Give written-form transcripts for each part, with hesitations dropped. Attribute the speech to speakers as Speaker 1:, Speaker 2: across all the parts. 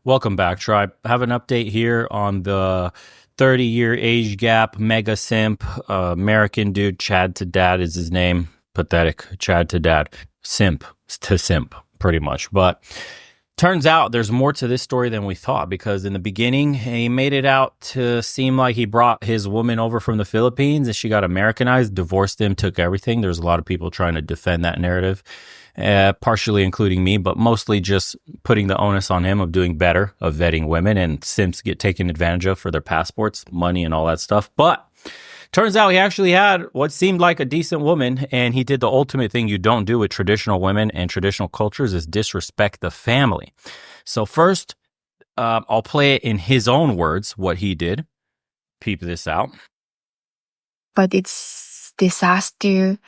Speaker 1: Welcome back, Tribe. I have an update here on the 30-year age gap mega simp, American dude. Chad to Dad is his name. Pathetic. Chad to Dad. Simp to simp, pretty much. But turns out there's more to this story than we thought, because in the beginning, he made it out to seem like he brought his woman over from the Philippines and she got Americanized, divorced him, took everything. There's a lot of people trying to defend that narrative. Partially including me, but mostly just putting the onus on him of doing better, of vetting women, and simps get taken advantage of for their passports, money, and all that stuff. But turns out he actually had what seemed like a decent woman, and he did the ultimate thing you don't do with traditional women and traditional cultures, is disrespect the family. So first, I'll play it in his own words, what he did. Peep this out.
Speaker 2: But it's disaster.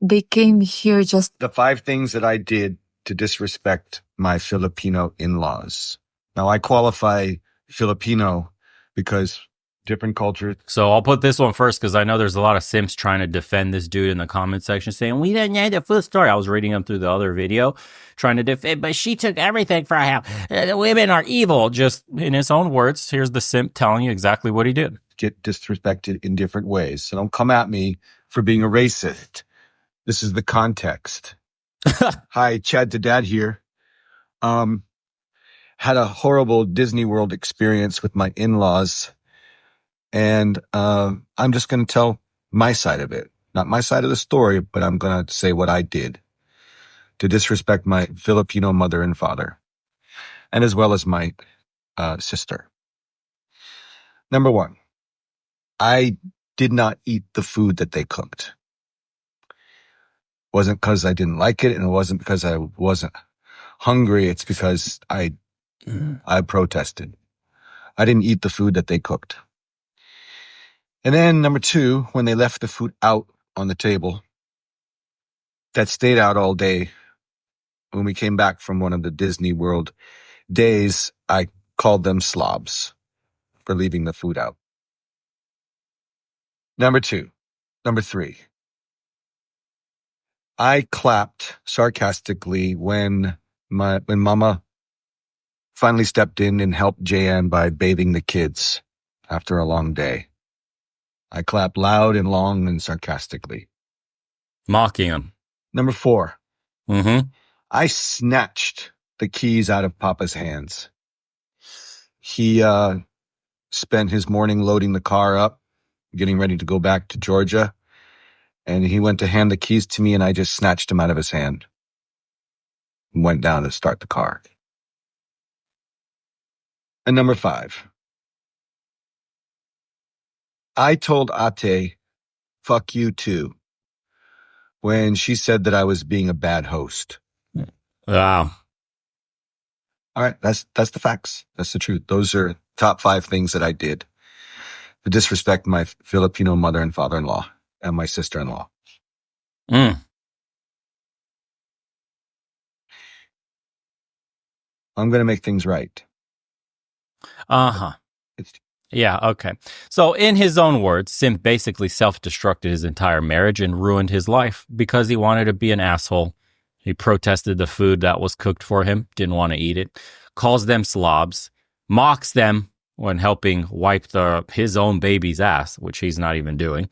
Speaker 2: They came here just
Speaker 3: The 5 things that I did to disrespect my Filipino in-laws. Now, I qualify Filipino because different cultures.
Speaker 1: So I'll put this one first because I know there's a lot of simps trying to defend this dude in the comment section saying, we didn't know the full story. I was reading them through the other video trying to defend, but she took everything for him. The women are evil. Just in his own words, here's the simp telling you exactly what he did.
Speaker 3: Get disrespected in different ways. So don't come at me for being a racist. This is the context. Hi, Chad to Dad here. Had a horrible Disney World experience with my in-laws. And I'm just going to tell my side of it. Not my side of the story, but I'm going to say what I did to disrespect my Filipino mother and father, and as well as my sister. Number 1, I did not eat the food that they cooked. It wasn't because I didn't like it, and it wasn't because I wasn't hungry. It's because I protested. I didn't eat the food that they cooked. And then number 2, when they left the food out on the table, that stayed out all day, when we came back from one of the Disney World days, I called them slobs for leaving the food out. Number 3, I clapped sarcastically when Mama finally stepped in and helped Jayan by bathing the kids after a long day. I clapped loud and long and sarcastically.
Speaker 1: Mocking him.
Speaker 3: Number 4,
Speaker 1: Mm-hmm.
Speaker 3: I snatched the keys out of Papa's hands. He spent his morning loading the car up, getting ready to go back to Georgia, and he went to hand the keys to me, and I just snatched them out of his hand and went down to start the car. And number 5, I told Ate, fuck you too, when she said that I was being a bad host.
Speaker 1: Wow.
Speaker 3: All right, that's the facts. That's the truth. Those are top 5 things that I did to disrespect my Filipino mother and father-in-law and my sister-in-law.
Speaker 1: Mm.
Speaker 3: I'm going to make things right.
Speaker 1: Uh-huh.
Speaker 3: It's
Speaker 1: Yeah, okay. So in his own words, Simp basically self-destructed his entire marriage and ruined his life because he wanted to be an asshole. He protested the food that was cooked for him, didn't want to eat it, calls them slobs, mocks them when helping wipe his own baby's ass, which he's not even doing.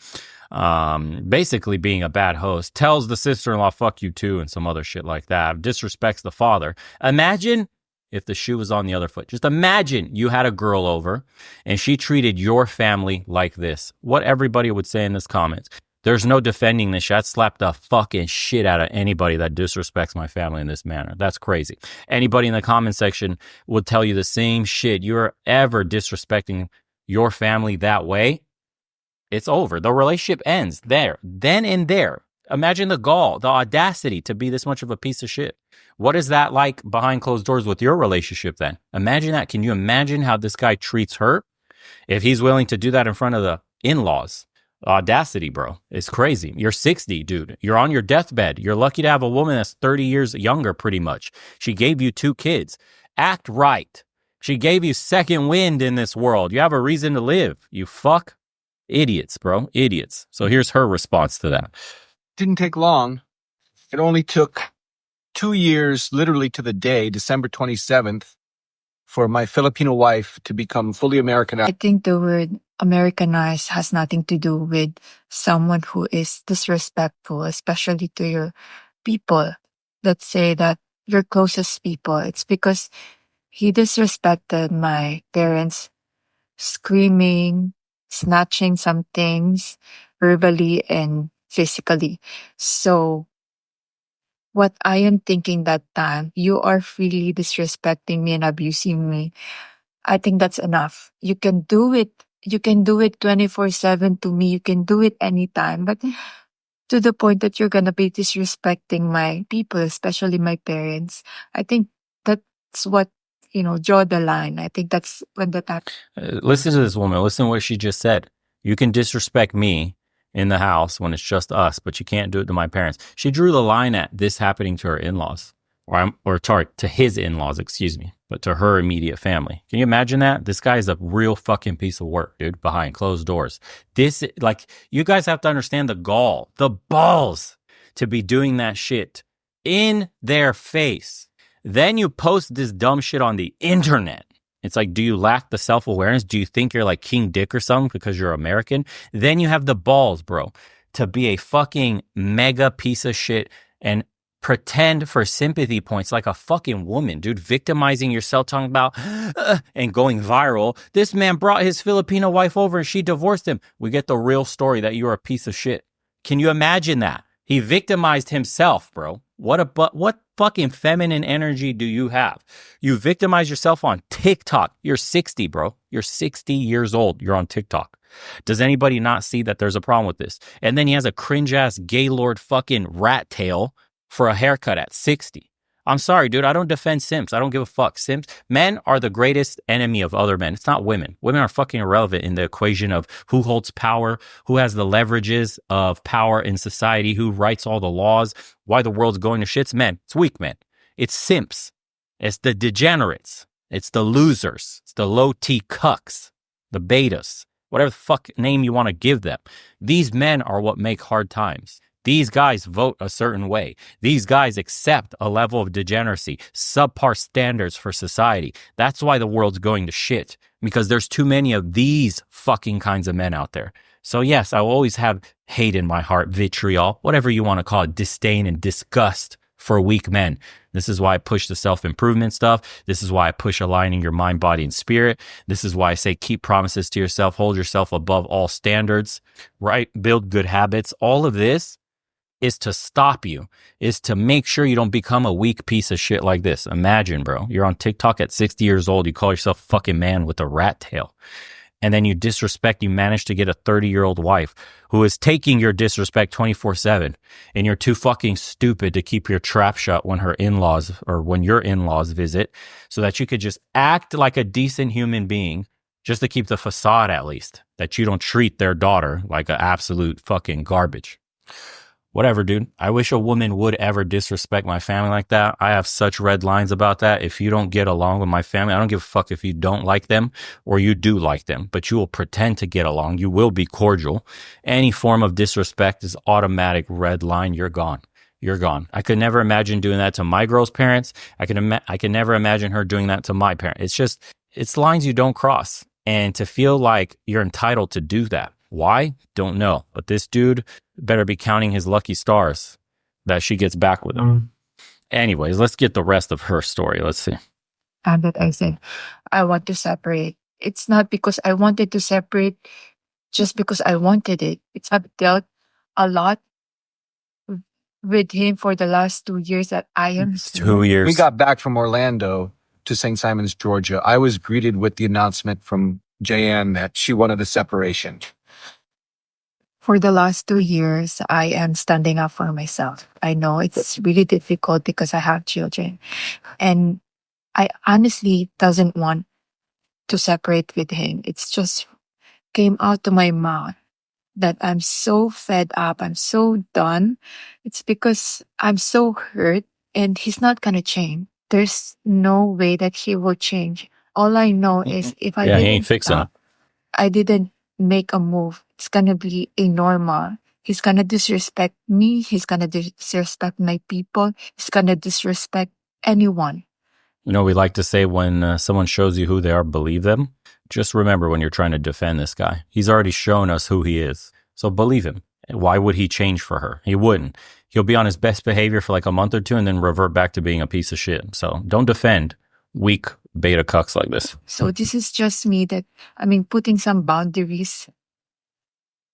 Speaker 1: Basically being a bad host, tells the sister-in-law, fuck you too, and some other shit like that, disrespects the father. Imagine if the shoe was on the other foot. Just imagine you had a girl over and she treated your family like this. What everybody would say in this comments. There's no defending this shit. I'd slap the fucking shit out of anybody that disrespects my family in this manner. That's crazy. Anybody in the comment section would tell you the same shit. You're ever disrespecting your family that way, it's over. The relationship ends there, then and there. Imagine the gall, the audacity to be this much of a piece of shit. What is that like behind closed doors with your relationship then? Imagine that. Can you imagine how this guy treats her? If he's willing to do that in front of the in-laws. Audacity, bro. It's crazy. You're 60, dude. You're on your deathbed. You're lucky to have a woman that's 30 years younger, pretty much. She gave you 2 kids. Act right. She gave you second wind in this world. You have a reason to live. You fuck. Idiots, bro. Idiots. So here's her response to that.
Speaker 3: didn't take long. It only took 2 years, literally to the day, December 27th, for my Filipino wife to become fully Americanized.
Speaker 2: I think the word Americanized has nothing to do with someone who is disrespectful, especially to your people. Let's say that your closest people. It's because he disrespected my parents, screaming, snatching some things verbally and physically. So what I am thinking that time, you are freely disrespecting me and abusing me. I think that's enough. You can do it. You can do it 24/7 to me. You can do it anytime. But to the point that you're going to be disrespecting my people, especially my parents, I think that's what, draw the line. I think that's when the time.
Speaker 1: Listen to this woman. Listen to what she just said. You can disrespect me in the house when it's just us, but you can't do it to my parents. She drew the line at this happening to her in-laws, or sorry, to his in-laws, excuse me, but to her immediate family. Can you imagine that? This guy is a real fucking piece of work, dude, behind closed doors. You guys have to understand the balls to be doing that shit in their face. Then you post this dumb shit on the internet. It's like, do you lack the self-awareness? Do you think you're like King Dick or something because you're American? Then you have the balls, bro, to be a fucking mega piece of shit and pretend for sympathy points like a fucking woman, dude, victimizing yourself, talking about and going viral. This man brought his Filipino wife over and she divorced him. We get the real story that you're a piece of shit. Can you imagine that? He victimized himself, bro. What fucking feminine energy do you have? You victimize yourself on TikTok. You're 60, bro. You're 60 years old. You're on TikTok. Does anybody not see that there's a problem with this? And then he has a cringe-ass gaylord fucking rat tail for a haircut at 60. I'm sorry, dude. I don't defend simps. I don't give a fuck. Men are the greatest enemy of other men. It's not women. Women are fucking irrelevant in the equation of who holds power, who has the leverages of power in society, who writes all the laws, why the world's going to shits. Men. It's weak men. It's simps. It's the degenerates. It's the losers. It's the low-T cucks, the betas, whatever the fuck name you want to give them. These men are what make hard times. These guys vote a certain way. These guys accept a level of degeneracy, subpar standards for society. That's why the world's going to shit, because there's too many of these fucking kinds of men out there. So yes, I will always have hate in my heart, vitriol, whatever you want to call it, disdain and disgust for weak men. This is why I push the self-improvement stuff. This is why I push aligning your mind, body, and spirit. This is why I say keep promises to yourself, hold yourself above all standards, right? Build good habits. All of this is to stop you, is to make sure you don't become a weak piece of shit like this. Imagine, bro, you're on TikTok at 60 years old. You call yourself a fucking man with a rat tail. And then you manage to get a 30-year-old wife who is taking your disrespect 24/7. And you're too fucking stupid to keep your trap shut when her in-laws or when your in-laws visit, so that you could just act like a decent human being, just to keep the facade at least, that you don't treat their daughter like an absolute fucking garbage. Whatever, dude. I wish a woman would ever disrespect my family like that. I have such red lines about that. If you don't get along with my family, I don't give a fuck if you don't like them or you do like them, but you will pretend to get along. You will be cordial. Any form of disrespect is automatic red line. You're gone. You're gone. I could never imagine doing that to my girl's parents. I can never imagine her doing that to my parents. It's lines you don't cross. And to feel like you're entitled to do that. Why? Don't know. But this dude better be counting his lucky stars that she gets back with him. Anyways, let's get the rest of her story. Let's see.
Speaker 2: And that I said, I want to separate. It's not because I wanted to separate, just because I wanted it. I've dealt a lot with him for the last 2 years that I am.
Speaker 1: 2 years.
Speaker 3: We got back from Orlando to St. Simons, Georgia. I was greeted with the announcement from Jayan that she wanted a separation.
Speaker 2: For the last 2 years, I am standing up for myself. I know it's really difficult because I have children. And I honestly doesn't want to separate with him. It's just came out to my mouth that I'm so fed up. I'm so done. It's because I'm so hurt and he's not going to change. There's no way that he will change. All I know is if I
Speaker 1: he
Speaker 2: didn't
Speaker 1: ain't fixing it.
Speaker 2: I didn't make a move, it's gonna be a normal. He's gonna disrespect me. He's gonna disrespect my people. He's gonna disrespect anyone.
Speaker 1: We like to say when someone shows you who they are, believe them. Just remember when you're trying to defend this guy, he's already shown us who he is. So believe him. Why would he change for her? He wouldn't. He'll be on his best behavior for like a month or two and then revert back to being a piece of shit. So don't defend weak beta cucks like this.
Speaker 2: So this is just me putting some boundaries.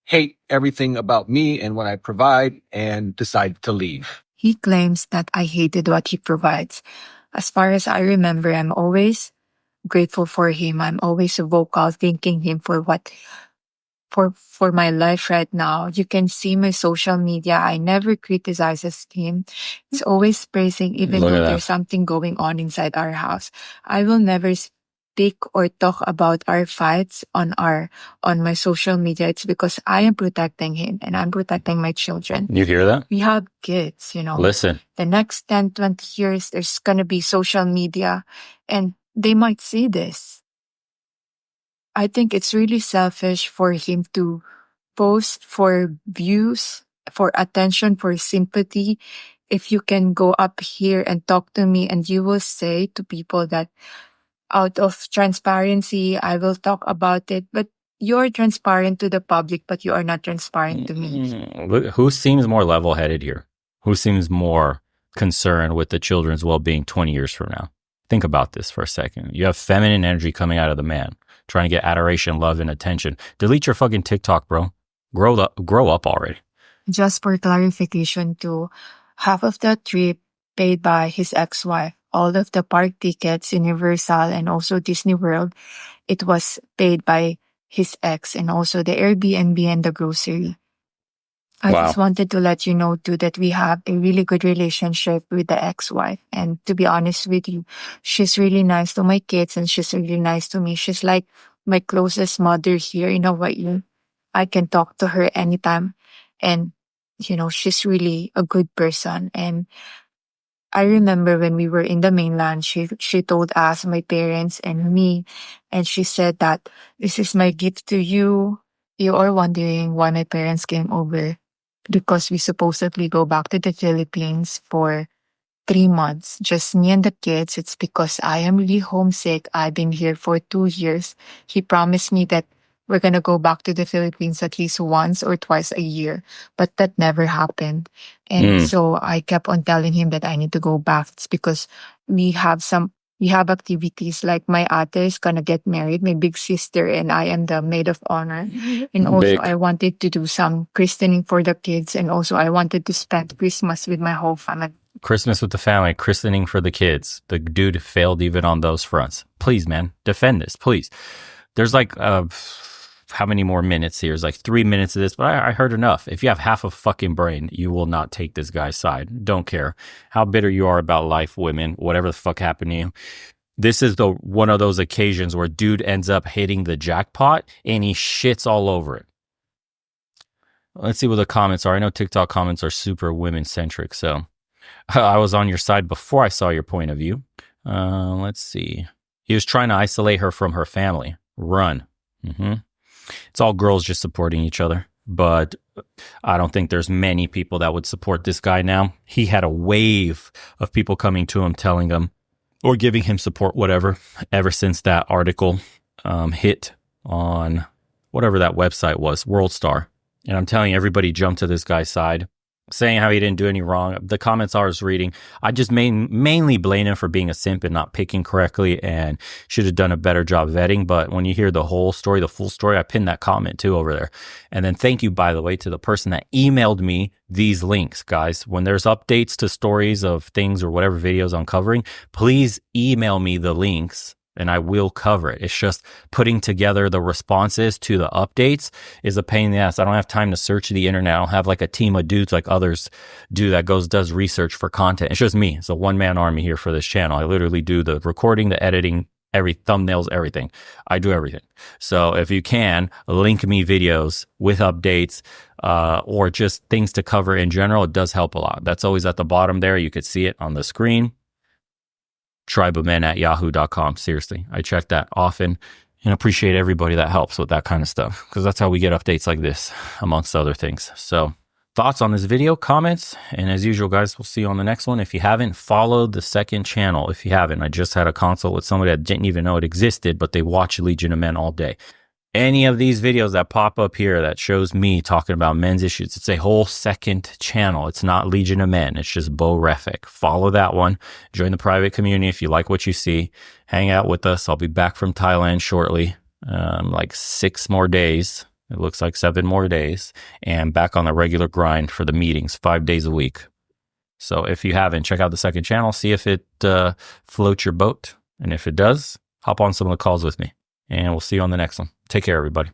Speaker 3: Hate everything about me and what I provide and decide to leave.
Speaker 2: He claims that I hated what he provides. As far as I remember, I'm always grateful for him. I'm always vocal, thanking him for my life right now. You can see my social media. I never criticizes him. It's always praising, even
Speaker 1: Look at
Speaker 2: though
Speaker 1: that.
Speaker 2: there's something going on inside our house. I will never speak or talk about our fights on my social media. It's because I am protecting him and I'm protecting my children.
Speaker 1: You hear that?
Speaker 2: We have kids,
Speaker 1: Listen.
Speaker 2: The next 10, 20 years, there's gonna be social media and they might see this. I think it's really selfish for him to post for views, for attention, for sympathy. If you can go up here and talk to me and you will say to people that out of transparency, I will talk about it, but you're transparent to the public, but you are not transparent to me.
Speaker 1: Who seems more level-headed here? Who seems more concerned with the children's well-being 20 years from now? Think about this for a second. You have feminine energy coming out of the man, trying to get adoration, love, and attention. Delete your fucking TikTok, bro. Grow up already.
Speaker 2: Just for clarification too, half of the trip paid by his ex-wife. All of the park tickets, Universal and also Disney World, it was paid by his ex, and also the Airbnb and the grocery. I
Speaker 1: Wow.
Speaker 2: just wanted to let you know too that we have a really good relationship with the ex-wife. And to be honest with you, she's really nice to my kids and she's really nice to me. She's like my closest mother here. You know what? I can talk to her anytime. And, she's really a good person. And I remember when we were in the mainland, she told us, my parents and me, and she said that this is my gift to you. You are wondering why my parents came over, because we supposedly go back to the Philippines for 3 months, just me and the kids. It's because I am really homesick. I've been here for 2 years. He promised me that we're gonna go back to the Philippines at least once or twice a year, but that never happened. And so I kept on telling him that I need to go back. It's because we have activities like my ate is gonna get married, my big sister, and I am the maid of honor. And also
Speaker 1: Big.
Speaker 2: I wanted to do some christening for the kids, and also I wanted to spend Christmas with my whole family.
Speaker 1: Christmas with the family, christening for the kids. The dude failed even on those fronts. Please, man, defend this, please. There's like, how many more minutes here? It's like 3 minutes of this, but I heard enough. If you have half a fucking brain, you will not take this guy's side. Don't care how bitter you are about life, women, whatever the fuck happened to you. This is one of those occasions where dude ends up hitting the jackpot and he shits all over it. Let's see what the comments are. I know TikTok comments are super women-centric, so I was on your side before I saw your point of view. Let's see. He was trying to isolate her from her family. Run. It's all girls just supporting each other. But I don't think there's many people that would support this guy now. He had a wave of people coming to him, telling him, or giving him support, whatever, ever since that article hit on whatever that website was, World Star. And I'm telling you, everybody jumped to this guy's side, saying how he didn't do any wrong. The comments I was reading, I just mainly blame him for being a simp and not picking correctly and should have done a better job vetting. But when you hear the whole story, the full story, I pinned that comment too over there. And then thank you, by the way, to the person that emailed me these links, guys. When there's updates to stories of things or whatever videos I'm covering, please email me the links and I will cover it. It's just putting together the responses to the updates is a pain in the ass. I don't have time to search the internet. I don't have like a team of dudes like others do that does research for content. It's just me. It's a one-man army here for this channel. I literally do the recording, the editing, thumbnails, everything. I do everything. So if you can, link me videos with updates or just things to cover in general, it does help a lot. That's always at the bottom there. You could see it on the screen. tribeofmen@yahoo.com. Seriously, I check that often and appreciate everybody that helps with that kind of stuff, because that's how we get updates like this, amongst other things. So thoughts on this video, comments. And as usual, guys, we'll see you on the next one. If you haven't followed the second channel, if you haven't, I just had a consult with somebody that didn't even know it existed, but they watch Legion of Men all day. Any of these videos that pop up here that shows me talking about men's issues, it's a whole second channel. It's not Legion of Men. It's just Bo Refik. Follow that one. Join the private community if you like what you see. Hang out with us. I'll be back from Thailand shortly. Like 6 more days. It looks like 7 more days. And back on the regular grind for the meetings 5 days a week. So if you haven't, check out the second channel. See if it floats your boat. And if it does, hop on some of the calls with me. And we'll see you on the next one. Take care, everybody.